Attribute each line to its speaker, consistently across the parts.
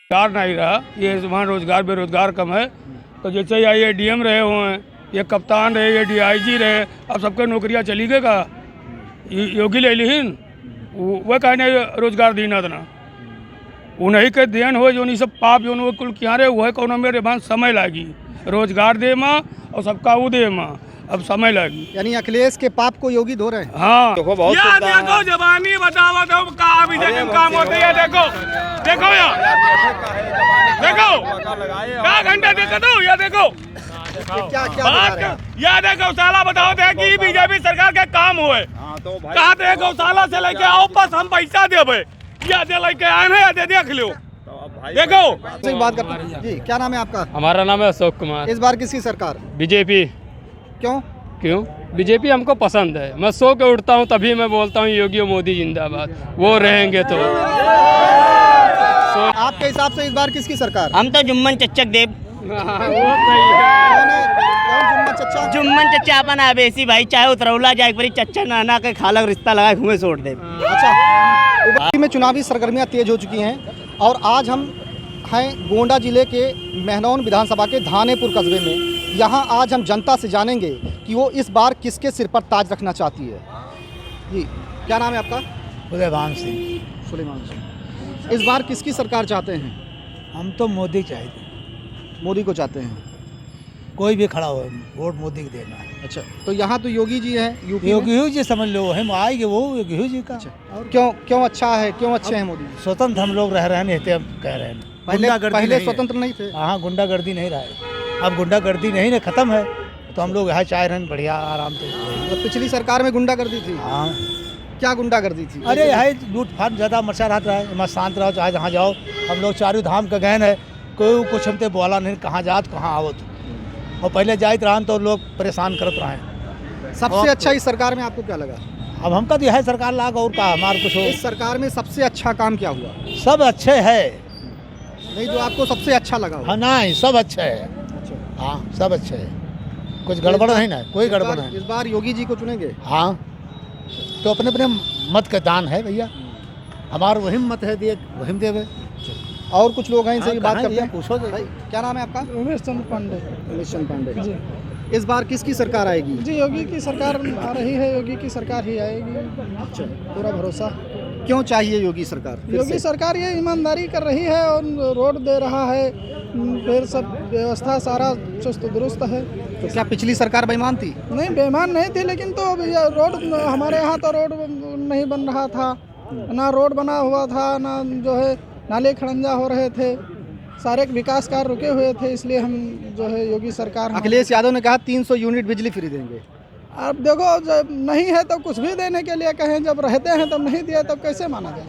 Speaker 1: रोजगार नहीं रहा, ये वहाँ रोजगार बेरोजगार कम है। तो जैसे ये डीएम रहे हुए हैं, ये कप्तान रहे, ये डीआईजी रहे, अब सबके नौकरियाँ चली गए का योगी ले लिहिन वह कहने रोजगार दीना देना उन्हीं के देन हो जो नहीं सब पाप जो वो कुल क्या रहे वह कौन मेरे भान समय लागी रोजगार दे माँ और सबका वो दे माँ अब समय लगी।
Speaker 2: यानी अखिलेश के पाप को योगी धो रहे हैं।
Speaker 1: हाँ
Speaker 3: देखो जवानी बतावा तो कहाँ भी जगह काम होती है। देखो देखो यार देखो क्या घंटा देखो तो ये देखो
Speaker 2: क्या क्या बता रहे हैं?
Speaker 3: याद है गौशाला बताओ थे कि बीजेपी सरकार के काम हुए कहा थे गौशाला से लेके आओ बस हम पैसा देवे या दे लेके आए हैं या दे देख लो देखो
Speaker 2: से बात करते हैं जी। क्या नाम है आपका?
Speaker 4: हमारा नाम है अशोक कुमार।
Speaker 2: इस बार किसकी सरकार?
Speaker 4: बीजेपी।
Speaker 2: क्यों?
Speaker 4: क्यों? बीजेपी हमको पसंद है। मैं सो के उठता हूँ तभी मैं बोलता हूँ योगी और मोदी जिंदाबाद, वो रहेंगे तो।
Speaker 2: आपके हिसाब से इस बार किसकी सरकार?
Speaker 5: हम तो जुम्मन चच्चक देव
Speaker 2: कौन है? कौन जुम्मन चच्चा?
Speaker 5: जुम्मन चच्चा अपन आवेसी भाई चाहे उतरौला जाए एक बारी चच्चा नाना के खाला का रिश्ता लगाए हुए छोड़ दे।
Speaker 2: अच्छा, उबली में चुनावी सरगर्मियां तेज हो चुकी हैं और आज हम हैं गोंडा जिले के महनौन विधानसभा के धानेपुर कस्बे में। यहाँ आज हम जनता से जानेंगे कि वो इस बार किसके सिर पर ताज रखना चाहती है। जी, क्या नाम है आपका?
Speaker 6: सुलेमान सिंह।
Speaker 2: सुलेमान सिंह। इस बार किसकी सरकार चाहते हैं?
Speaker 6: हम तो मोदी चाहते हैं,
Speaker 2: मोदी को चाहते हैं।
Speaker 6: कोई भी खड़ा हो वोट मोदी को देना है।
Speaker 2: अच्छा, तो यहाँ तो योगी जी हैं यूपी में।
Speaker 6: योगी जी समझ लो हम आएंगे वो योगी जी का।
Speaker 2: अच्छा, क्यों क्यों अच्छा है, क्यों अच्छे हैं मोदी?
Speaker 6: स्वतंत्र हम लोग रह रहे हैं, नहीं हम कह रहे हैं।
Speaker 2: पहले स्वतंत्र नहीं थे।
Speaker 6: हाँ, गुंडागर्दी नहीं रहा है। अब गुंडागर्दी नहीं ना खत्म है तो हम लोग यहाँ चाह रहे हैं बढ़िया आराम से।
Speaker 2: तो पिछली सरकार में गुंडागर्दी थी।
Speaker 6: हाँ,
Speaker 2: क्या गुंडागर्दी थी?
Speaker 6: अरे यहाँ लूटफाट ज़्यादा मचा रहता है। मैं शांत रहो चाहे जहाँ जाओ। हम लोग चारों धाम का गहन है, कोई कुछ हमसे बोला नहीं कहाँ जात कहाँ आवत। और पहले जाइत रहा तो लोग परेशान करते रहे।
Speaker 2: सबसे अच्छा इस सरकार में आपको क्या लगा?
Speaker 6: अब हमका तो यह सरकार लाग और का हमारे कुछ हो।
Speaker 2: इस सरकार में सबसे अच्छा काम क्या हुआ?
Speaker 6: सब अच्छे है।
Speaker 2: नहीं, जो आपको सबसे अच्छा लगा हो।
Speaker 6: हाँ, नहीं सब अच्छे है। हाँ, सब अच्छे है, कुछ गड़बड़ नहीं ना, कोई गड़बड़ नहीं।
Speaker 2: इस बार योगी जी को चुनेंगे?
Speaker 6: हाँ, तो अपने अपने मत का दान है भैया, हमारा वही मत है दिए वही देवे।
Speaker 2: और कुछ लोग हैं इनसे भी बात करते हैं।
Speaker 6: पूछो
Speaker 2: भाई, क्या नाम है आपका?
Speaker 7: उमेश चंद्र पांडे।
Speaker 2: उमेश चंद्र पांडे। इस बार किसकी सरकार आएगी?
Speaker 7: जी, योगी की सरकार आ रही है, योगी की सरकार ही आएगी।
Speaker 2: अच्छा,
Speaker 7: पूरा भरोसा।
Speaker 2: क्यों चाहिए योगी सरकार? फिर
Speaker 7: योगी
Speaker 2: से?
Speaker 7: सरकार ये ईमानदारी कर रही है और रोड दे रहा है, फिर सब व्यवस्था सारा चुस्त दुरुस्त है।
Speaker 2: तो क्या पिछली सरकार बेईमान थी?
Speaker 7: नहीं, बेईमान नहीं थी, लेकिन तो ये रोड हमारे यहाँ तो रोड नहीं बन रहा था, ना रोड बना हुआ था, ना जो है नाले खड़ंजा हो रहे थे, सारे विकास कार्य रुके हुए थे। इसलिए हम जो है योगी सरकार।
Speaker 2: अखिलेश यादव ने कहा 300 यूनिट बिजली फ्री देंगे।
Speaker 7: अब देखो, जब नहीं है तो कुछ भी देने के लिए कहें, जब रहते हैं तब नहीं दिया तब कैसे माना जाए?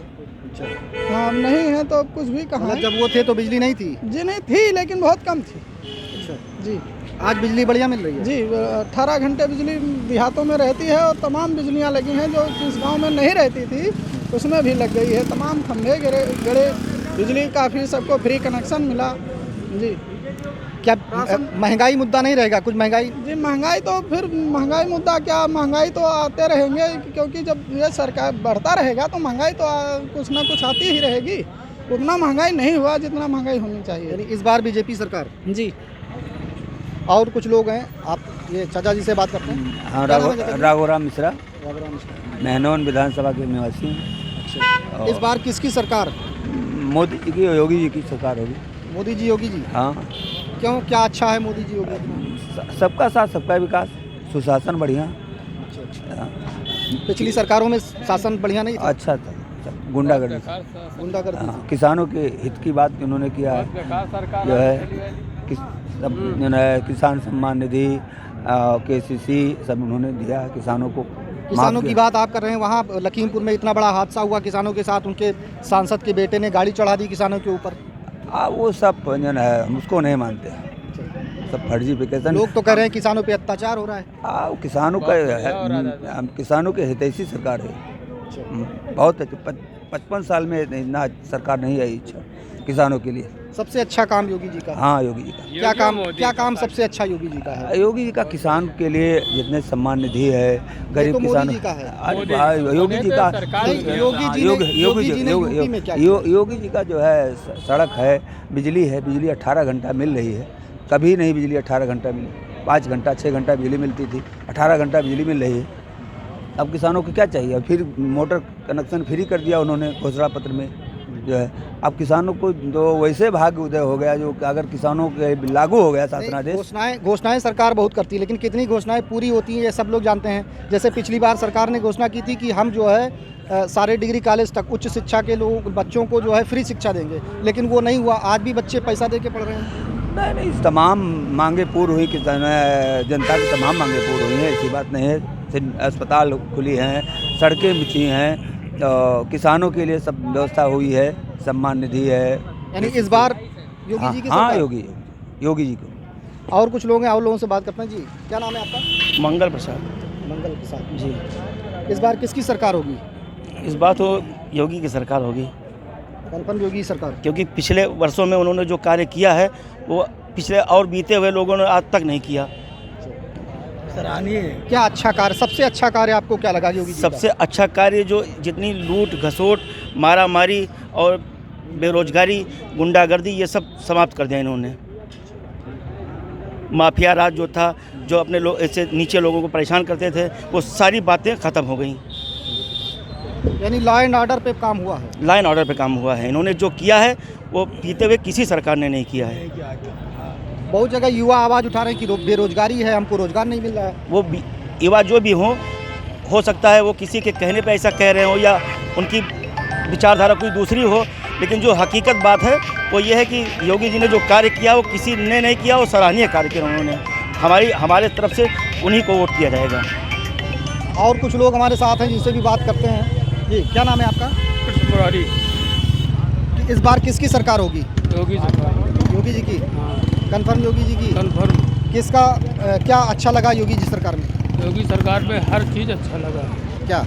Speaker 7: हाँ, नहीं है तो कुछ भी कहा।
Speaker 2: जब वो थे तो बिजली नहीं थी?
Speaker 7: जी नहीं थी, लेकिन बहुत कम थी।
Speaker 2: अच्छा
Speaker 7: जी,
Speaker 2: आज बिजली बढ़िया मिल रही है?
Speaker 7: जी, 18 घंटे बिजली देहातों में रहती है और तमाम बिजलियां लगी हैं। जो जिस गांव में नहीं रहती थी उसमें भी लग गई है। तमाम खंभे गड़े, बिजली काफ़ी सबको फ्री कनेक्शन मिला। जी,
Speaker 2: क्या महंगाई मुद्दा नहीं रहेगा? कुछ महंगाई?
Speaker 7: जी, महंगाई तो फिर महंगाई मुद्दा क्या, महंगाई तो आते रहेंगे, क्योंकि जब ये सरकार बढ़ता रहेगा तो महंगाई तो कुछ ना कुछ आती ही रहेगी। उतना महंगाई नहीं हुआ जितना महंगाई होनी चाहिए।
Speaker 2: यानी इस बार बीजेपी सरकार।
Speaker 7: जी,
Speaker 2: और कुछ लोग हैं, आप ये चाचा जी से बात करते हैं।
Speaker 8: हाँ, राघोराम मिश्रा, महनौन विधानसभा के निवासी हैं।
Speaker 2: अच्छा, इस बार किसकी सरकार?
Speaker 8: मोदी जी की, योगी जी की सरकार होगी।
Speaker 2: मोदी जी, योगी जी।
Speaker 8: हाँ,
Speaker 2: क्यों, क्या अच्छा है मोदी जी योगी?
Speaker 8: सबका साथ सबका विकास, सुशासन बढ़िया। हाँ।
Speaker 2: पिछली सरकारों में शासन बढ़िया नहीं था?
Speaker 8: अच्छा था, गुंडागर्दी।
Speaker 2: गुंडागर्दी।
Speaker 8: किसानों के हित की बात उन्होंने किया है, जो है किसान सम्मान निधि, KCC सब उन्होंने दिया है किसानों को।
Speaker 2: किसानों की बात आप कर रहे हैं, वहाँ लखीमपुर में इतना बड़ा हादसा हुआ किसानों के साथ, उनके सांसद के बेटे ने गाड़ी चढ़ा दी किसानों के ऊपर।
Speaker 8: वो सब जो है हम उसको नहीं मानते, सब फर्जीफिकेशन।
Speaker 2: लोग तो कह रहे हैं किसानों पे अत्याचार हो रहा है।
Speaker 8: वो किसानों का, किसानों के हितैषी सरकार है। बहुत अच्छी, 55 साल में इतना सरकार नहीं आई किसानों के लिए।
Speaker 2: सबसे अच्छा काम योगी जी का है।
Speaker 8: हाँ, योगी जी का।
Speaker 2: क्या काम सबसे अच्छा योगी जी का है?
Speaker 8: योगी जी का किसान के लिए जितने सम्मान निधि है, गरीब
Speaker 2: तो मोदी
Speaker 8: किसान
Speaker 2: जी का है।
Speaker 8: योगी जी का
Speaker 2: नहीं, योगी जी ने यूपी में क्या किया?
Speaker 8: योगी जी का जो है सड़क है, बिजली है, बिजली 18 घंटा मिल रही है। कभी नहीं बिजली 18 घंटा मिली, 5 घंटा 6 घंटा बिजली मिलती थी, 18 घंटा बिजली मिल रही है। अब किसानों को क्या चाहिए? फिर मोटर कनेक्शन फ्री कर दिया उन्होंने घोषणा पत्र में जो है। अब किसानों को तो वैसे भाग्य उदय हो गया जो अगर किसानों के लागू हो गया शासनादेश।
Speaker 2: घोषणाएं सरकार बहुत करती है, लेकिन कितनी घोषणाएं पूरी होती हैं ये सब लोग जानते हैं। जैसे पिछली बार सरकार ने घोषणा की थी कि हम जो है सारे डिग्री कॉलेज तक उच्च शिक्षा के लोग बच्चों को जो है फ्री शिक्षा देंगे, लेकिन वो नहीं हुआ। आज भी बच्चे पैसा दे के पढ़ रहे हैं।
Speaker 8: नहीं, तमाम मांगे पूर्ण हुई, जनता की तमाम मांगे पूर्ण हुई हैं, ऐसी बात नहीं है। अस्पताल खुली हैं, सड़कें बिछी हैं, किसानों के लिए सब व्यवस्था हुई है, सम्मान निधि है।
Speaker 2: यानी इस बार योगी जी की
Speaker 8: हाँ,
Speaker 2: सरकार?
Speaker 8: योगी जी को।
Speaker 2: और कुछ लोग हैं, और लोगों से बात करते हैं। जी, क्या नाम है आपका?
Speaker 9: मंगल प्रसाद
Speaker 2: मंगल प्रसाद
Speaker 9: जी।
Speaker 2: इस बार किसकी सरकार होगी?
Speaker 9: इस बार तो योगी की सरकार होगी,
Speaker 2: कन्फर्म योगी सरकार,
Speaker 9: क्योंकि पिछले वर्षों में उन्होंने जो कार्य किया है वो पिछले और बीते हुए लोगों ने आज तक नहीं किया।
Speaker 6: सराहनीय है।
Speaker 2: क्या अच्छा कार्य, सबसे अच्छा कार्य आपको क्या लगा योगी जी का?
Speaker 9: सबसे अच्छा कार्य जो जितनी लूट घसोट, मारा मारी और बेरोजगारी, गुंडागर्दी, ये सब समाप्त कर दिया इन्होंने। माफिया राज जो था, जो अपने लोग ऐसे नीचे लोगों को परेशान करते थे, वो सारी बातें ख़त्म हो गई।
Speaker 2: यानी लॉ एंड ऑर्डर पे काम हुआ है।
Speaker 9: लॉ एंड ऑर्डर पे काम हुआ है। इन्होंने जो किया है वो बीते हुए किसी सरकार ने नहीं किया है।
Speaker 2: बहुत जगह युवा आवाज़ उठा रहे हैं कि बेरोजगारी है, हमको रोजगार नहीं मिल रहा है।
Speaker 9: वो युवा जो भी हो सकता है वो किसी के कहने पे ऐसा कह रहे हो या उनकी विचारधारा कोई दूसरी हो, लेकिन जो हकीकत बात है वो ये है कि योगी जी ने जो कार्य किया वो किसी ने नहीं किया, वो सराहनीय कार्य किया उन्होंने। हमारे तरफ से उन्हीं को वोट किया जाएगा।
Speaker 2: और कुछ लोग हमारे साथ हैं जिनसे भी बात करते हैं। जी, क्या नाम है आपका?
Speaker 1: कृष्ण मुरारी।
Speaker 2: इस बार किसकी सरकार होगी?
Speaker 1: योगी सरकार।
Speaker 2: योगी जी की? कन्फर्म योगी जी की?
Speaker 1: कन्फर्म।
Speaker 2: किसका क्या अच्छा लगा योगी जी सरकार में?
Speaker 1: योगी सरकार में हर चीज़ अच्छा लगा।
Speaker 2: क्या?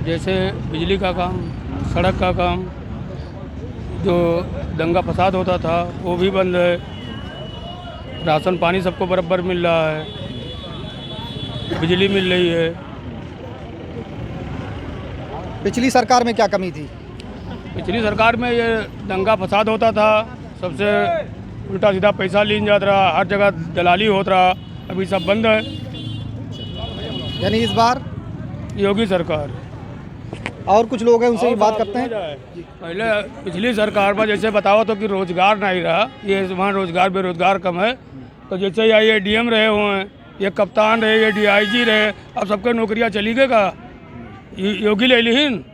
Speaker 1: जैसे बिजली का काम, सड़क का काम, जो दंगा फसाद होता था वो भी बंद है, राशन पानी सबको बराबर मिल रहा है, बिजली मिल रही है।
Speaker 2: पिछली सरकार में क्या कमी थी?
Speaker 1: पिछली सरकार में ये दंगा फसाद होता था, सबसे उल्टा सीधा पैसा लीन जाता रहा, हर जगह दलाली होता रहा। अभी सब बंद है।
Speaker 2: यानी इस बार
Speaker 1: योगी सरकार।
Speaker 2: और कुछ लोग हैं, उनसे भी बात करते हैं।
Speaker 1: पहले पिछली सरकार में जैसे बताओ तो कि रोजगार नहीं रहा, ये वहाँ रोजगार बेरोजगार कम है। तो जैसे ये डीएम रहे हुए हैं, ये कप्तान रहे, ये डीआईजी रहे, अब सबके नौकरियाँ चली गए का योगी ले लीन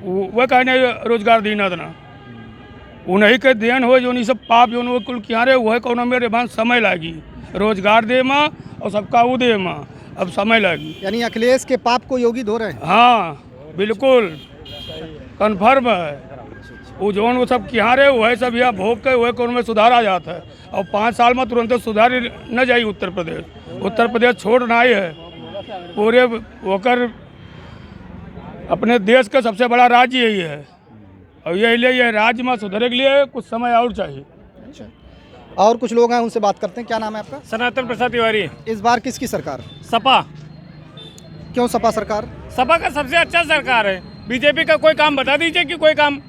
Speaker 1: वह कहने रोजगार दीना देना उन्हीं के देन हो, जो नहीं सब पाप जो वो कुल किया रहे वह कोनो मेरे भान समय लागी रोजगार दे माँ और सबका वो दे माँ, अब समय लागी।
Speaker 2: यानी अखिलेश के पाप को योगी धो रहे हैं?
Speaker 1: हाँ बिल्कुल कन्फर्म है। वो जो वो सब किया रहे वह सब यहाँ भोग के वह कौन में सुधार आ जाता है। और 5 साल में तुरंत सुधार न जाए उत्तर प्रदेश छोड़ना ही है। पूरे होकर अपने देश का सबसे बड़ा राज्य यही है, और यही लिए ये राज्य में सुधरने के लिए कुछ समय और चाहिए।
Speaker 2: अच्छा, और कुछ लोग हैं, उनसे बात करते हैं। क्या नाम है आपका?
Speaker 3: सनातन प्रसाद तिवारी।
Speaker 2: इस बार किसकी सरकार?
Speaker 3: सपा।
Speaker 2: क्यों सपा सरकार?
Speaker 3: सपा का सबसे अच्छा सरकार है। बीजेपी का कोई काम बता दीजिए कि कोई काम।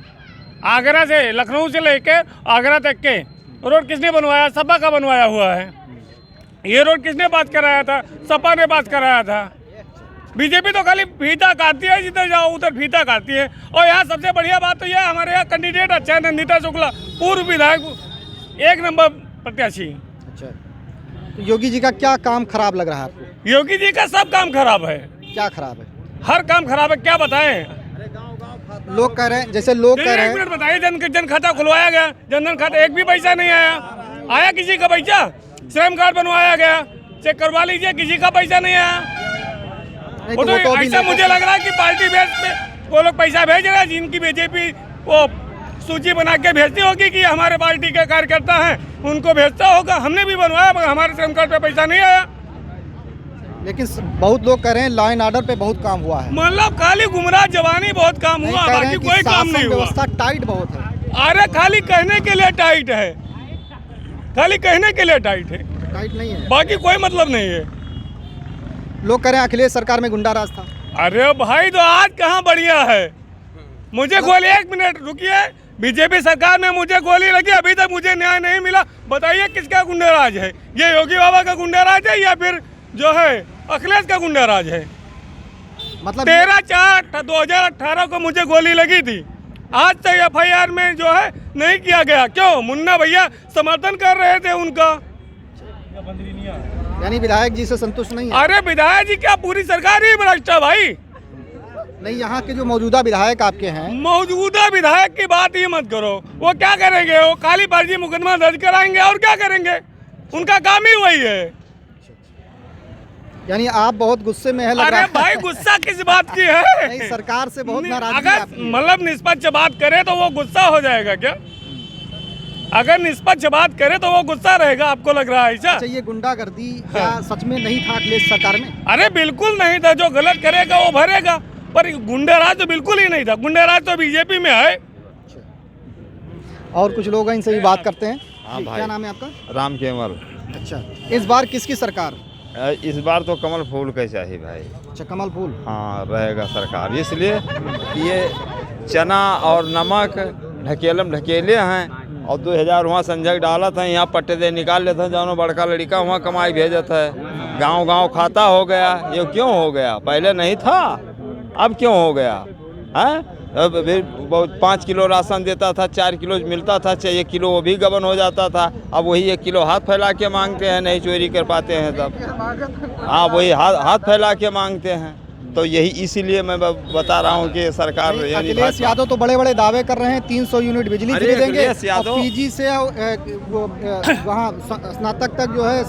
Speaker 3: आगरा से लखनऊ से लेके आगरा तक के रोड किसने बनवाया? सपा का बनवाया हुआ है। ये रोड किसने बात कराया था? सपा ने बात कराया था। बीजेपी तो खाली फीता काटती है, जिधर जाओ उधर फीता काटती है। और यहाँ सबसे बढ़िया बात तो यह हमारे यहाँ कैंडिडेट अच्छा है, नंदिता शुक्ला, पूर्व विधायक, 1 नंबर प्रत्याशी।
Speaker 2: अच्छा, तो योगी जी का क्या काम खराब लग रहा है आपको?
Speaker 3: योगी जी का सब काम खराब है।
Speaker 2: क्या खराब है?
Speaker 3: हर काम खराब है, क्या बताएं।
Speaker 2: लोग कह रहे हैं, जैसे लोग कह रहे हैं,
Speaker 3: 1 मिनट बताइए, जन खाता खुलवाया गया, जनधन खाता एक भी पैसा नहीं आया। आया किसी का पैसा? श्रम कार्ड बनवाया गया, चेक करवा लीजिए, किसी का पैसा नहीं आया। वो तो ऐसा मुझे लग रहा है कि पार्टी बेस पे वो लोग पैसा भेज रहे हैं, जिनकी बीजेपी वो सूची बना के भेजती होगी कि हमारे पार्टी के कार्यकर्ता हैं, उनको भेजता होगा। हमने भी बनवाया मगर हमारे श्रम कार्ड पे पैसा नहीं आया।
Speaker 2: लेकिन बहुत लोग कह रहे हैं लॉ एंड ऑर्डर पे बहुत काम हुआ है।
Speaker 3: मतलब खाली गुमराह जवानी बहुत काम हुआ, बाकी कोई काम नहीं हुआ।
Speaker 2: व्यवस्था टाइट बहुत है।
Speaker 3: अरे खाली कहने के लिए टाइट है। खाली कहने के लिए टाइट है,
Speaker 2: टाइट नहीं है।
Speaker 3: बाकी कोई मतलब नहीं है।
Speaker 2: लोग कह रहे हैं अखिलेश सरकार में गुंडा राज था।
Speaker 3: अरे भाई तो आज कहाँ बढ़िया है। मुझे गोली, 1 मिनट रुकिए, बीजेपी सरकार में मुझे गोली लगी, अभी तक मुझे न्याय नहीं मिला। बताइए किसका गुंडाराज है? ये योगी बाबा का गुंडाराज है या फिर जो है अखिलेश का गुंडाराज है?
Speaker 2: मतलब
Speaker 3: 13/4/2018 को मुझे गोली लगी थी, आज तक FIR में जो है नहीं किया गया। क्यों? मुन्ना भैया समर्थन कर रहे थे उनका।
Speaker 2: यानी विधायक जी से संतुष्ट नहीं है?
Speaker 3: अरे विधायक जी क्या, पूरी सरकार ही भ्रष्ट है भाई।
Speaker 2: नहीं, यहाँ के जो मौजूदा विधायक आपके हैं,
Speaker 3: मौजूदा विधायक की बात ही मत करो। वो क्या करेंगे? वो खाली फर्जी मुकदमा दर्ज कराएंगे और क्या करेंगे? उनका काम ही वही है।
Speaker 2: यानी आप बहुत गुस्से में है लग रहा
Speaker 3: अरे
Speaker 2: है।
Speaker 3: भाई गुस्सा किस बात की है?
Speaker 2: नहीं, सरकार से बहुत नाराजगी है
Speaker 3: अगर
Speaker 2: आपकी।
Speaker 3: मतलब निष्पक्ष बात करे तो वो गुस्सा हो जाएगा क्या? अगर निष्पक्ष बात करे तो वो गुस्सा रहेगा, आपको लग रहा है ऐसा?
Speaker 2: अच्छा, ये गुंडागर्दी क्या सच में नहीं था अखिलेश सरकार में?
Speaker 3: अरे बिल्कुल नहीं था। जो गलत करेगा वो भरेगा, पर गुंडाराज तो बिल्कुल ही नहीं था। गुंडाराज तो बीजेपी में है।
Speaker 2: और कुछ लोग हैं, इनसे भी बात करते हैं।
Speaker 10: हाँ भाई।
Speaker 2: क्या नाम है आपका?
Speaker 10: राम केवल।
Speaker 2: अच्छा, इस बार किसकी सरकार?
Speaker 10: इस बार तो कमल फूल का चाहिए भाई।
Speaker 2: अच्छा, कमल फूल।
Speaker 10: हाँ रहेगा सरकार, इसलिए कि ये चना और नमक ढकेले हैं और 2000 वहाँ संजय डाला था, यहाँ पट्टे दे निकाल लेते हैं। जानो बड़का लड़का वहाँ कमाई भेजता है, गांव खाता हो गया। ये क्यों हो गया? पहले नहीं था, अब क्यों हो गया है? अब 5 किलो राशन देता था, 4 किलो मिलता था, 1 किलो वो भी गबन हो जाता था। अब वही 1 किलो हाथ फैला के मांगते हैं, नहीं चोरी कर पाते हैं तब। हाँ, वही हाथ फैला के मांगते हैं। तो यही इसीलिए मैं बता रहा हूँ कि सरकार यानी
Speaker 2: अखिलेश यादव तो बड़े बड़े दावे कर रहे हैं, 300 यूनिट बिजली फ्री देंगे और PG से वहाँ स्नातक तक जो है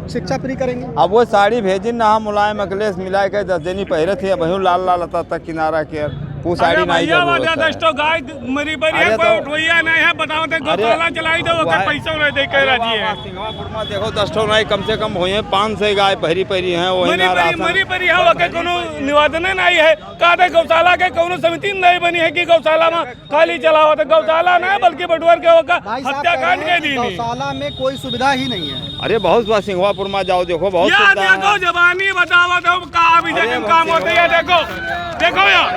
Speaker 2: शिक्षा फ्री करेंगे।
Speaker 10: अब वो साड़ी भेजी ना, हम मुलायम अखिलेश मिला के 10 दिन पहले थे, वही लाल लाल तक किनारा के वो साड़ी नहीं
Speaker 3: गाय मरी पर है, कोई उठवैया नहीं है। बताओ तो गौशाला चलाई दो, अगर पैसा नहीं दे के राजी है।
Speaker 10: सिंगापुर में देखो 10 ठो नहीं, कम से कम हुए 500 गाय पहरी हैं। वही ना
Speaker 3: मरी परी है, वो के कोनो निवादन नहीं है। का गौशाला के कोनो समिति नहीं बनी है कि गौशाला में खाली चलाओ। तो गौशाला नहीं बल्कि बटुआर के हत्याकांड के दिन
Speaker 2: गौशाला में कोई सुविधा ही नहीं है।
Speaker 10: अरे बहुत बार सिंगापुर में जाओ, देखो बहुत
Speaker 3: देखो जबानी बताओ तो कहा बीजेपी काम होती है। देखो यार,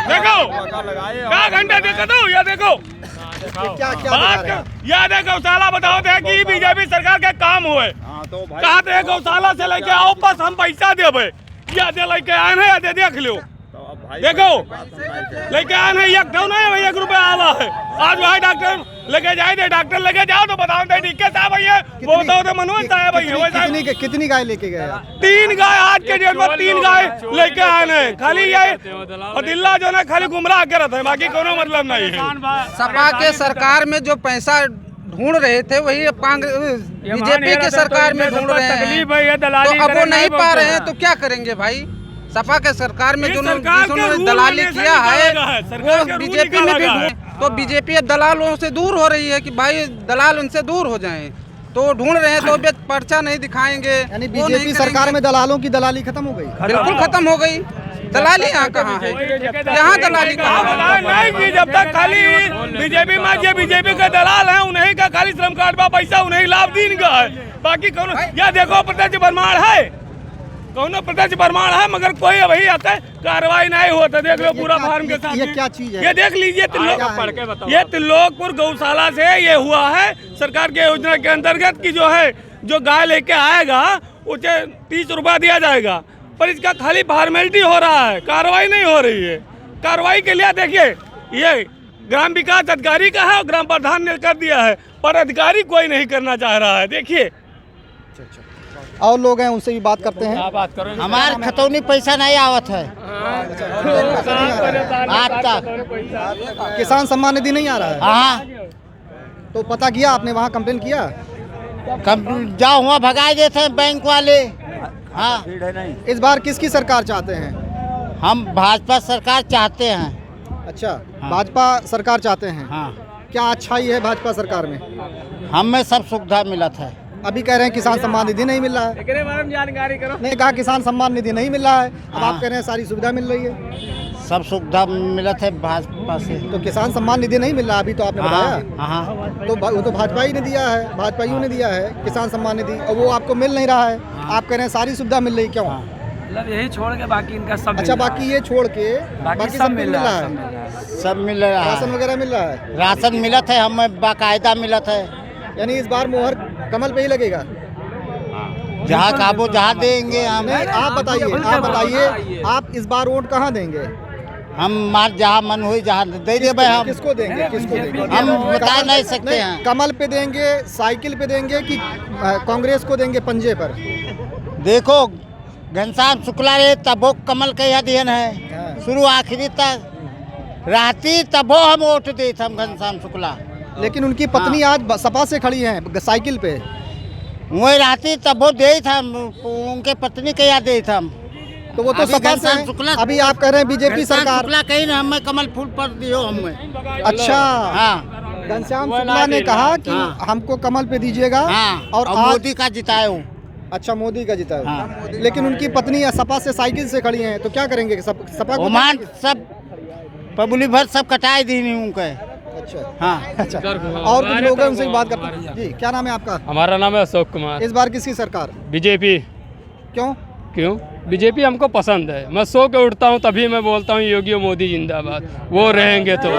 Speaker 3: देखो क्या घंटा देखो तो या देखो याद है गौशाला बताओ थे कि बीजेपी सरकार के काम हुए। कहा थे गौशाला से लेके आओ, बस हम पैसा देवे या दे लेके आए हैं या दे देख लो। देखो लेके आए हैं, 1 रुपया आवा है। आज वहाँ डॉक्टर लेके जाए थे, डॉक्टर लेके जाओ तो बताओ थे डीके साहब भैया, वो तो मनोज साहब भैया।
Speaker 2: कितनी गाय लेके गए?
Speaker 3: 3 गाय आज के डेट में 3 गाय लेके आए हैं। खाली ये और दिल्ला जो है खाली गुमराह कर रहे थे, बाकी कोनो मतलब नहीं है।
Speaker 11: सपा के सरकार में जो पैसा ढूंढ रहे थे वही बीजेपी के सरकार में ढूंढ रहे हैं, तो अब वो नहीं पा रहे हैं तो क्या करेंगे भाई? सपा के सरकार में जिन्होंने दलाली किया है वो बीजेपी में भी, तो बीजेपी दलालों से दूर हो रही है कि भाई दलाल उनसे दूर हो जाएं, तो ढूंढ रहे हैं तो पर्चा नहीं दिखाएंगे।
Speaker 2: यानी बीजेपी सरकार में दलालों की दलाली खत्म हो गई?
Speaker 11: बिल्कुल खत्म हो गई। दलाली यहाँ कहाँ है? यहाँ दलाली कहाँ
Speaker 3: नहीं की जब तक खाली बीजेपी में जो बीजेपी का दलाल है उन्हीं का खाली श्रम कार्ड का पैसा उन्हीं लाभ दिन का है। बाकी कौन या देखो प्रत्यक्ष प्रमाण है, कौन प्रत्यक्ष प्रमाण है, मगर कोई वही आता है कार्रवाई नहीं होता। देख लो पूरा फार्म के साथ।
Speaker 2: ये क्या चीज है?
Speaker 3: ये देख लीजिए, ये त्रिलोकपुर गौशाला से ये हुआ है सरकार के योजना के अंतर्गत कि जो है जो गाय लेके आएगा उसे 30 रुपया दिया जाएगा, पर इसका खाली फॉर्मेलिटी हो रहा है, कार्रवाई नहीं हो रही है। कार्रवाई के लिए देखिए ये ग्राम विकास अधिकारी का है और ग्राम प्रधान ने कर दिया है, पर अधिकारी कोई नहीं करना चाह रहा है। देखिए
Speaker 2: और लोग हैं, उनसे भी बात करते हैं।
Speaker 5: हमारे खतौनी पैसा नहीं आवत है आज तक।
Speaker 2: किसान सम्मान निधि नहीं आ रहा है?
Speaker 5: हाँ,
Speaker 2: तो पता किया आपने, वहाँ कंप्लेन किया?
Speaker 5: जाओ वहाँ भगाए देते हैं बैंक वाले। हाँ,
Speaker 2: इस बार किसकी सरकार चाहते हैं?
Speaker 5: हम भाजपा सरकार चाहते हैं।
Speaker 2: अच्छा, भाजपा सरकार चाहते हैं।
Speaker 5: हाँ,
Speaker 2: क्या अच्छाई है भाजपा सरकार में?
Speaker 5: हमें सब सुविधा मिला था।
Speaker 2: अभी कह रहे हैं किसान सम्मान निधि नहीं मिल रहा है।
Speaker 3: जानकारी करो।
Speaker 2: नहीं कहा किसान सम्मान निधि नहीं मिल रहा है, अब आप कह रहे हैं सारी सुविधा मिल रही है।
Speaker 6: सब सुविधा मिलत है भाजपा से।
Speaker 2: तो किसान सम्मान निधि नहीं मिल रहा अभी, तो आपने बताया।
Speaker 6: हाँ
Speaker 2: तो वो तो भाजपा ही ने दिया है, भाजपाइयों ने दिया है किसान सम्मान निधि, और वो आपको मिल नहीं रहा है। आप कह रहे हैं सारी सुविधा मिल रही, क्यों?
Speaker 12: मतलब यही छोड़ के बाकी इनका सब
Speaker 2: अच्छा, बाकी ये छोड़ के बाकी सब मिल रहा है,
Speaker 6: सब मिल रहा है।
Speaker 2: राशन वगैरह मिल रहा है?
Speaker 6: राशन मिलत है, हमें बाकायदा मिलत है।
Speaker 2: यानी इस बार मोहर कमल पे ही लगेगा?
Speaker 6: जहाँ काबू जहाँ देंगे हम।
Speaker 2: नहीं, आप बताइए आप इस बार वोट कहाँ देंगे?
Speaker 6: हम मार जहाँ मन हुई जहाँ दे देंगे हम।
Speaker 2: किसको देंगे?
Speaker 6: हम बता नहीं सकते हैं।
Speaker 2: कमल पे देंगे, साइकिल पे देंगे, कि कांग्रेस को देंगे पंजे पर?
Speaker 6: देखो घनश्याम शुक्ला रहे तब वो कमल का यह देन है, शुरू आखिरी तक रहती तब वो हम वोट देते हम घनश्याम शुक्ला।
Speaker 2: लेकिन उनकी पत्नी आज सपा से खड़ी हैं साइकिल पे,
Speaker 6: वही रहती तब वो दे था, उनके पत्नी के याद दे था।
Speaker 2: तो वो तो सपा से है। अभी आप कह रहे हैं बीजेपी सरकार।
Speaker 6: शुक्ला कहीं ना हमें कमल फूल पर दियो हमें।
Speaker 2: अच्छा,
Speaker 6: हाँ
Speaker 2: घनश्याम शुक्ला ने कहा कि हमको कमल पे दीजिएगा,
Speaker 6: और मोदी का जिताए हूँ।
Speaker 2: अच्छा, मोदी का जिताए। लेकिन उनकी पत्नी सपा से साइकिल से खड़ी हैं, तो क्या करेंगे? सपा को
Speaker 6: सब पब्लिक भर सब कटाई दी उनके।
Speaker 2: अच्छा,
Speaker 6: हाँ
Speaker 2: अच्छा। और कुछ लोग हैं, उनसे भी बात करते हैं। जी, क्या नाम है आपका?
Speaker 4: हमारा नाम है अशोक कुमार।
Speaker 2: इस बार किसकी सरकार?
Speaker 4: बीजेपी। क्यों? बीजेपी हमको पसंद है। मैं सो के उठता हूँ तभी मैं बोलता हूँ योगी मोदी जिंदाबाद। वो रहेंगे तो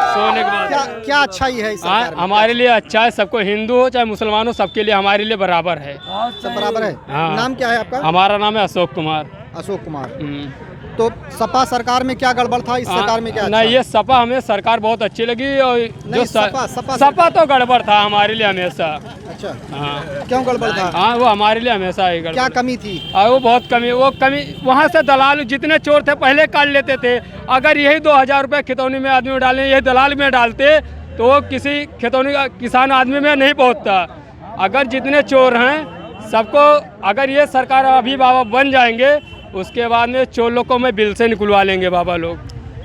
Speaker 4: सोने के बाद
Speaker 2: क्या अच्छाई है इस सरकार में?
Speaker 4: हमारे लिए अच्छा है। सबको, हिंदू हो चाहे मुसलमान हो, सबके लिए हमारे लिए बराबर है।
Speaker 2: सब बराबर है।
Speaker 4: हाँ।
Speaker 2: नाम क्या है आपका?
Speaker 4: हमारा नाम है अशोक कुमार।
Speaker 2: अशोक कुमार। तो सपा सरकार में क्या गड़बड़ था, इस सरकार में क्या अच्छा?
Speaker 4: नहीं, ये सपा हमें सरकार बहुत अच्छी लगी। और जो
Speaker 2: सपा
Speaker 4: तो गड़बड़ था हमारे लिए हमेशा।
Speaker 2: अच्छा,
Speaker 4: हाँ।
Speaker 2: क्यों गड़बड़ था?
Speaker 4: हाँ, वो हमारे लिए हमेशा ही गड़बड़।
Speaker 2: क्या कमी थी?
Speaker 4: वो बहुत कमी, वहाँ से दलाल जितने चोर थे पहले काट लेते थे। अगर यही 2000 रुपये खितौनी में आदमी डालें, यही दलाल में डालते, तो वो किसी खितौनी का किसान आदमी में नहीं पहुँचता। अगर जितने चोर हैं सबको, अगर ये सरकार अभी बाबा बन जाएंगे, उसके बाद में चोर लोग को मैं बिल से निकलवा लेंगे बाबा लोग।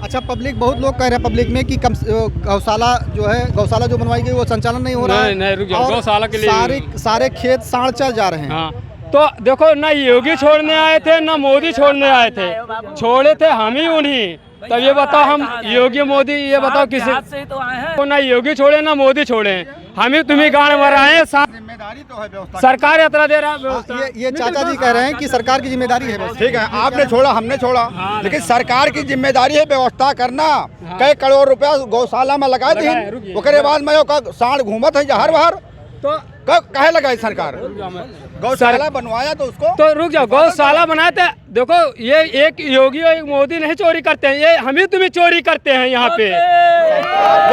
Speaker 2: अच्छा, पब्लिक, बहुत लोग कह रहे हैं पब्लिक में कि गौशाला जो बनवाई गई वो संचालन नहीं हो रहा है।
Speaker 4: नहीं, रुक जाओ। गौशाला के लिए
Speaker 2: सारे खेत साढ़ चल जा रहे हैं।
Speaker 4: हाँ, तो देखो, ना योगी छोड़ने आए थे ना मोदी छोड़ने आए थे, छोड़े थे हम ही उन्हीं। तब ये बताओ, हम योगी मोदी, ये बताओ किसी तो ना योगी छोड़े ना मोदी छोड़े, हम ही तुम्ही गाड़ मराए। जिम्मेदारी तो है व्यवस्था, सरकार यात्रा दे रहा है।
Speaker 2: ये चाचा जी कह रहे हैं कि सरकार की जिम्मेदारी है।
Speaker 8: ठीक है, आपने छोड़ा, हमने छोड़ा, लेकिन सरकार की जिम्मेदारी है व्यवस्था करना। कई करोड़ रुपया गौशाला में लगाए थे, उसके बाद में सांड घूमत है हर बार, तो कहे लगाई सरकार गौशाला बनवाया तो उसको।
Speaker 4: तो रुक जाओ, गौशाला बनाए थे। देखो, ये एक योगी और एक मोदी नहीं चोरी करते हैं, ये हम ही तुम्हें चोरी करते हैं यहाँ पे।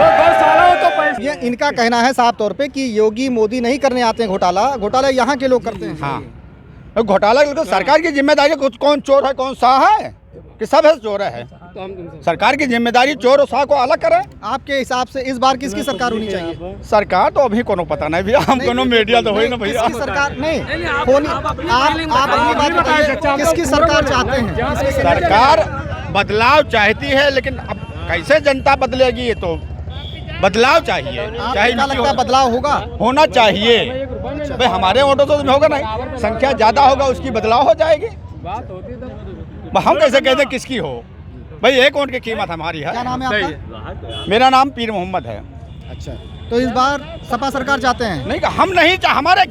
Speaker 4: गौशाला हो तो
Speaker 2: ये इनका कहना है साफ तौर पे कि योगी मोदी नहीं करने आते हैं घोटाला यहाँ के लोग करते हैं।
Speaker 8: हाँ, घोटाला तो सरकार की जिम्मेदारी। कुछ कौन चोर है कौन सा है, कि सब है चोर है। सरकार की जिम्मेदारी चोर और सा को अलग करे।
Speaker 2: आपके हिसाब से इस बार किसकी सरकार होनी चाहिए?
Speaker 8: सरकार तो अभी कोनो पता नहीं भैया, हम कोनो मीडिया तो हो ना भैया।
Speaker 2: किसकी सरकार नहीं होनी? आप अपनी बात बताइए, किसकी सरकार चाहते हैं?
Speaker 8: सरकार बदलाव चाहती है, लेकिन अब कैसे जनता बदलेगी, ये तो बदलाव चाहिए।
Speaker 2: क्या लगता है बदलाव
Speaker 8: होना चाहिए भाई। हमारे वोटों तो होगा नहीं, संख्या ज्यादा होगा, उसकी बदलाव हो जाएगी। हम कैसे कहते किसकी हो भाई, एक वोट की कीमत हमारी है।
Speaker 2: क्या नाम है आपका?
Speaker 8: मेरा नाम पीर मोहम्मद है।
Speaker 2: अच्छा, तो इस बार सपा सरकार चाहते हैं?
Speaker 8: नहीं, हम नहीं, हमारे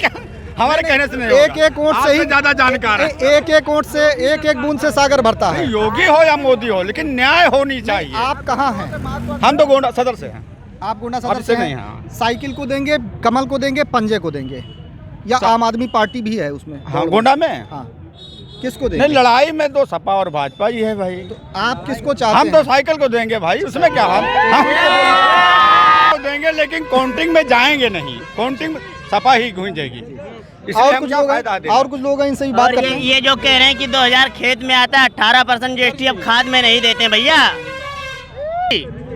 Speaker 8: कहने से नहीं।
Speaker 2: एक वोट से ही
Speaker 8: ज्यादा जानकार है।
Speaker 2: एक वोट से, एक बूंद से सागर भरता है।
Speaker 8: योगी हो या मोदी हो, लेकिन न्याय होनी चाहिए।
Speaker 2: आप कहाँ हैं?
Speaker 8: हम तो गोंडा सदर से हैं।
Speaker 2: आप गोंडा सदर से हैं?
Speaker 8: हाँ।
Speaker 2: साइकिल को देंगे, कमल को देंगे, पंजे को देंगे, या आम आदमी पार्टी भी है उसमें?
Speaker 8: हाँ, गोंडा में।
Speaker 2: हाँ, किसको देंगे?
Speaker 8: नहीं, लड़ाई में तो सपा और भाजपा ही है भाई।
Speaker 2: तो आप किसको चाहते हैं?
Speaker 8: हम तो साइकिल को देंगे भाई, उसमें क्या हम देंगे, लेकिन काउंटिंग में जाएंगे नहीं। काउंटिंग सपा ही गूंजेगी।
Speaker 2: और कुछ लोग हैं, इनसे भी बात करते हैं।
Speaker 5: ये जो कह रहे हैं कि 2000 खेत में आता है, 18% GST अब खाद में नहीं देते भैया,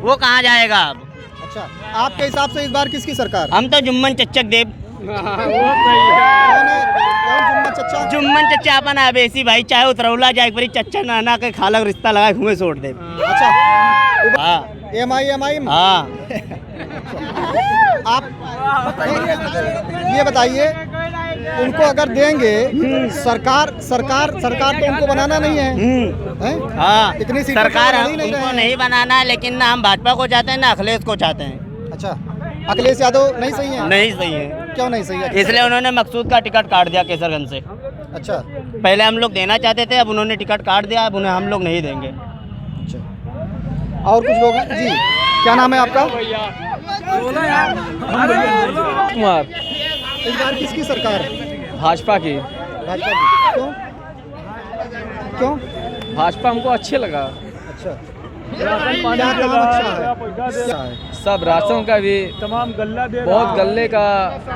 Speaker 5: वो कहाँ जाएगा अब?
Speaker 2: अच्छा, आपके हिसाब से इस बार किसकी सरकार?
Speaker 5: हम तो जुम्मन चच्चक देव। जुम्मन चच्चा अपन आवेसी भाई, चाहे उतरौला जाए, एक चच्चा नाना के खाला रिश्ता लगा घूमे छोड़ दे।
Speaker 2: अच्छा, एमआई। हाँ। आप ये बताइए, उनको अगर देंगे, सरकार तो उनको बनाना नहीं है,
Speaker 5: हाँ,
Speaker 2: इतनी सीटें
Speaker 5: सरकार
Speaker 2: तो बना ही नहीं
Speaker 5: उनको
Speaker 2: रहे हैं।
Speaker 5: नहीं बनाना है, लेकिन ना हम भाजपा को चाहते हैं ना अखिलेश को चाहते हैं।
Speaker 2: अच्छा, अखिलेश यादव नहीं सही है?
Speaker 5: नहीं सही है।
Speaker 2: क्यों नहीं सही है?
Speaker 5: इसलिए उन्होंने मकसूद का टिकट काट दिया केसरगंज से।
Speaker 2: अच्छा,
Speaker 5: पहले हम लोग देना चाहते थे, अब उन्होंने टिकट काट दिया, अब उन्हें हम लोग नहीं देंगे।
Speaker 2: अच्छा, और कुछ लोग हैं जी? क्या नाम है आपका?
Speaker 4: कुमार।
Speaker 2: इस बार किसकी सरकार है?
Speaker 4: भाजपा की।
Speaker 2: भाजपा की। क्यों? क्यों?
Speaker 4: भाजपा हमको अच्छे लगा।
Speaker 2: अच्छा, क्या काम अच्छा है?
Speaker 4: सब राशन का भी, तमाम गल्ला दे, बहुत गल्ले का,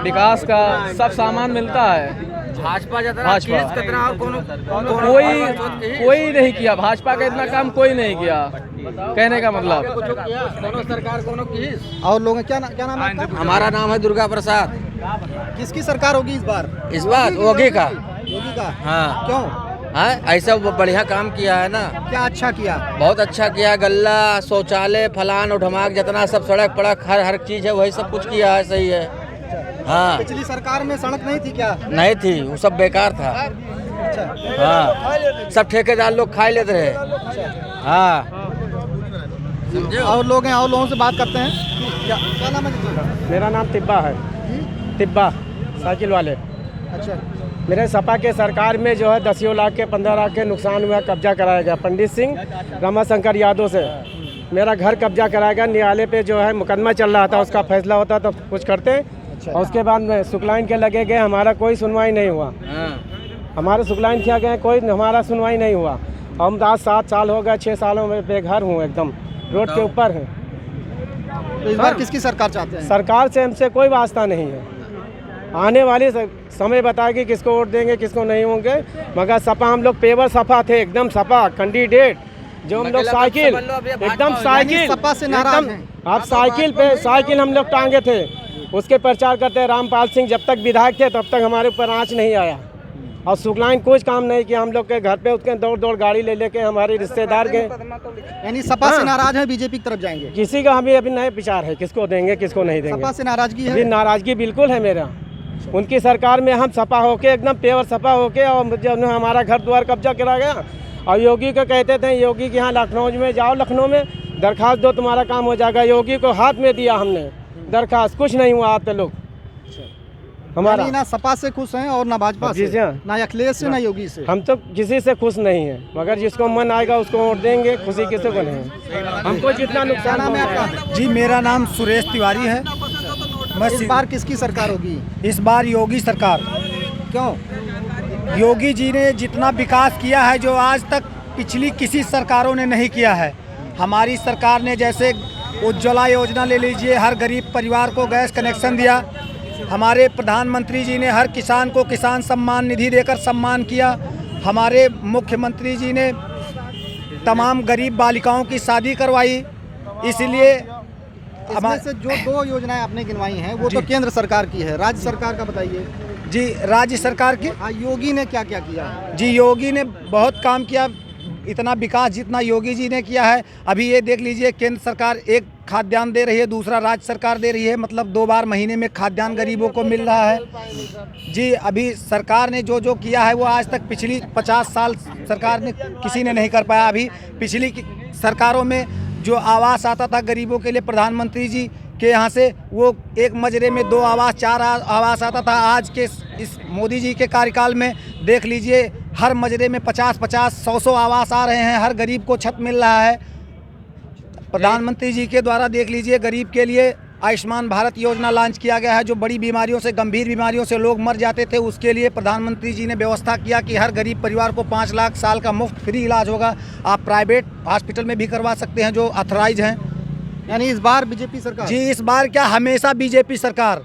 Speaker 4: विकास का सब सामान मिलता है। भाजपा कोई नहीं किया, भाजपा का इतना काम कोई नहीं किया, कहने का मतलब।
Speaker 2: और लोग हैं, क्या नाम है आपका?
Speaker 13: हमारा नाम है दुर्गा प्रसाद।
Speaker 2: किसकी सरकार होगी इस बार?
Speaker 13: इस बार योगी का।
Speaker 2: योगी का?
Speaker 13: हाँ।
Speaker 2: क्यों?
Speaker 13: हाँ, ऐसा बढ़िया काम किया है ना।
Speaker 2: क्या अच्छा किया?
Speaker 13: बहुत अच्छा किया, गल्ला, शौचालय, फलान और धमाक, जितना सब सड़क पड़क हर चीज है वही सब कुछ किया है। सही है। हाँ,
Speaker 2: पिछली सरकार में सड़क नहीं थी क्या?
Speaker 13: नहीं थी, वो सब बेकार था।
Speaker 2: अच्छा,
Speaker 13: हाँ, सब ठेकेदार लोग खा लेते रहे। हाँ,
Speaker 2: और लोग हैं, और लोगों से बात करते हैं। क्या नाम है?
Speaker 4: मेरा नाम तिब्बा है। तिब्बा, साइकिल वाले।
Speaker 2: अच्छा,
Speaker 4: मेरे सपा के सरकार में जो है 10 लाख के 15 लाख के नुकसान हुआ, कब्जा कराया गया पंडित सिंह रमाशंकर यादव से। मेरा घर कब्जा कराया गया, न्यायालय पे जो है मुकदमा चल रहा था, उसका फैसला होता तो कुछ करते।
Speaker 2: अच्छा।
Speaker 4: और उसके बाद में सुकलाइन के लगे गए, हमारा कोई सुनवाई नहीं हुआ। हमारे सुकलाइन किया गया, कोई हमारा सुनवाई नहीं हुआ। हम आज 7 साल हो गए, 6 सालों में बेघर हूँ, एकदम रोड के ऊपर है।
Speaker 2: तो इस बार किसकी सरकार चाहते हैं?
Speaker 4: सरकार से हमसे कोई वास्ता नहीं है। आने वाली समय बताएगी किसको वोट देंगे, किसको नहीं होंगे। मगर सपा हम लोग पेवर सपा थे, एकदम सपा कैंडिडेट। जो हम लोग साइकिल, एकदम साइकिल,
Speaker 2: सपा से नाराज हैं?
Speaker 4: आप साइकिल पे, साइकिल हम लोग टांगे थे, उसके प्रचार करते। रामपाल सिंह जब तक विधायक थे तब तक हमारे ऊपर आँच नहीं आया। और सुकलाइन कुछ काम नहीं किया। हम लोग के घर पे उसके दौड़ गाड़ी ले लेके हमारे रिश्तेदार गए।
Speaker 2: यानी सपा से नाराज है, बीजेपी की तरफ जाएंगे?
Speaker 4: किसी का हमें अभी नए विचार है, किसको देंगे किसको नहीं देंगे।
Speaker 2: सपा से नाराजगी है?
Speaker 4: नाराजगी बिल्कुल है मेरा। उनकी सरकार में हम सपा होके, एकदम पेवर सपा होके, और जब हमारा घर द्वार कब्जा करा गया। और योगी को कहते थे, योगी के यहाँ लखनऊ में जाओ, लखनऊ में दरखास्त दो, तुम्हारा काम हो जाएगा। योगी को हाथ में दिया हमने दरखास्त, कुछ नहीं हुआ। आप लोग हमारा
Speaker 2: ना सपा से खुश हैं और ना भाजपा से, ना अखिलेश से, ना योगी से।
Speaker 4: हम तो किसी से खुश नहीं है, मगर जिसको मन आएगा उसको वोट देंगे, खुशी किसी को नहीं। हमको जितना नुकसान
Speaker 2: है आपका?
Speaker 6: जी, मेरा नाम सुरेश तिवारी है।
Speaker 2: इस बार किसकी सरकार होगी?
Speaker 6: इस बार योगी सरकार।
Speaker 2: क्यों?
Speaker 6: योगी जी ने जितना विकास किया है जो आज तक पिछली किसी सरकारों ने नहीं किया है। हमारी सरकार ने जैसे उज्ज्वला योजना ले लीजिए, हर गरीब परिवार को गैस कनेक्शन दिया। हमारे प्रधानमंत्री जी ने हर किसान को किसान सम्मान निधि देकर सम्मान किया। हमारे मुख्यमंत्री जी ने तमाम गरीब बालिकाओं की शादी करवाई। इसलिए
Speaker 2: इसमें से जो 2 योजनाएं आपने गिनवाई हैं वो तो केंद्र सरकार की है, राज्य सरकार का बताइए।
Speaker 6: जी, राज्य सरकार की।
Speaker 2: हाँ, योगी ने क्या क्या किया?
Speaker 6: जी, योगी ने बहुत काम किया। इतना विकास जितना योगी जी ने किया है, अभी ये देख लीजिए, केंद्र सरकार एक खाद्यान्न दे रही है, दूसरा राज्य सरकार दे रही है। मतलब 2 बार महीने में खाद्यान्न गरीबों को मिल रहा है। जी, अभी सरकार ने जो किया है वो आज तक पिछली 50 साल सरकार ने किसी ने नहीं कर पाया। अभी पिछली सरकारों में जो आवास आता था गरीबों के लिए प्रधानमंत्री जी के यहाँ से, वो एक मजरे में 2 आवास 4 आवास आता था। आज के इस मोदी जी के कार्यकाल में देख लीजिए, हर मजरे में 50-50, 100-100 आवास आ रहे हैं, हर गरीब को छत मिल रहा है। प्रधानमंत्री जी के द्वारा देख लीजिए, गरीब के लिए आयुष्मान भारत योजना लॉन्च किया गया है। जो बड़ी बीमारियों से, गंभीर बीमारियों से लोग मर जाते थे, उसके लिए प्रधानमंत्री जी ने व्यवस्था किया कि हर गरीब परिवार को 5 लाख साल का मुफ्त फ्री इलाज होगा। आप प्राइवेट हॉस्पिटल में भी करवा सकते हैं जो ऑथराइज हैं।
Speaker 2: यानी इस बार बीजेपी सरकार?
Speaker 6: जी, इस बार क्या, हमेशा बीजेपी सरकार।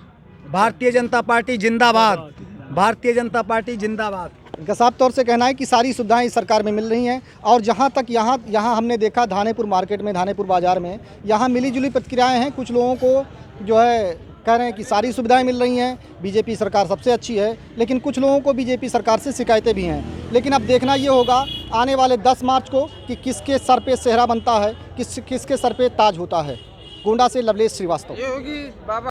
Speaker 6: भारतीय जनता पार्टी जिंदाबाद, भारतीय जनता पार्टी जिंदाबाद।
Speaker 2: इनका साफ तौर से कहना है कि सारी सुविधाएं इस सरकार में मिल रही हैं। और जहां तक यहाँ हमने देखा धानेपुर मार्केट में, धानेपुर बाज़ार में, यहाँ मिली-जुली प्रतिक्रियाएं हैं। कुछ लोगों को जो है कह रहे हैं कि सारी सुविधाएं मिल रही हैं, बीजेपी सरकार सबसे अच्छी है। लेकिन कुछ लोगों को बीजेपी सरकार से शिकायतें भी हैं। लेकिन अब देखना ये होगा आने वाले 10 मार्च को कि किसके सर पे सेहरा बनता है, किसके सर पे ताज होता है। गोंडा से लवलेश श्रीवास्तव।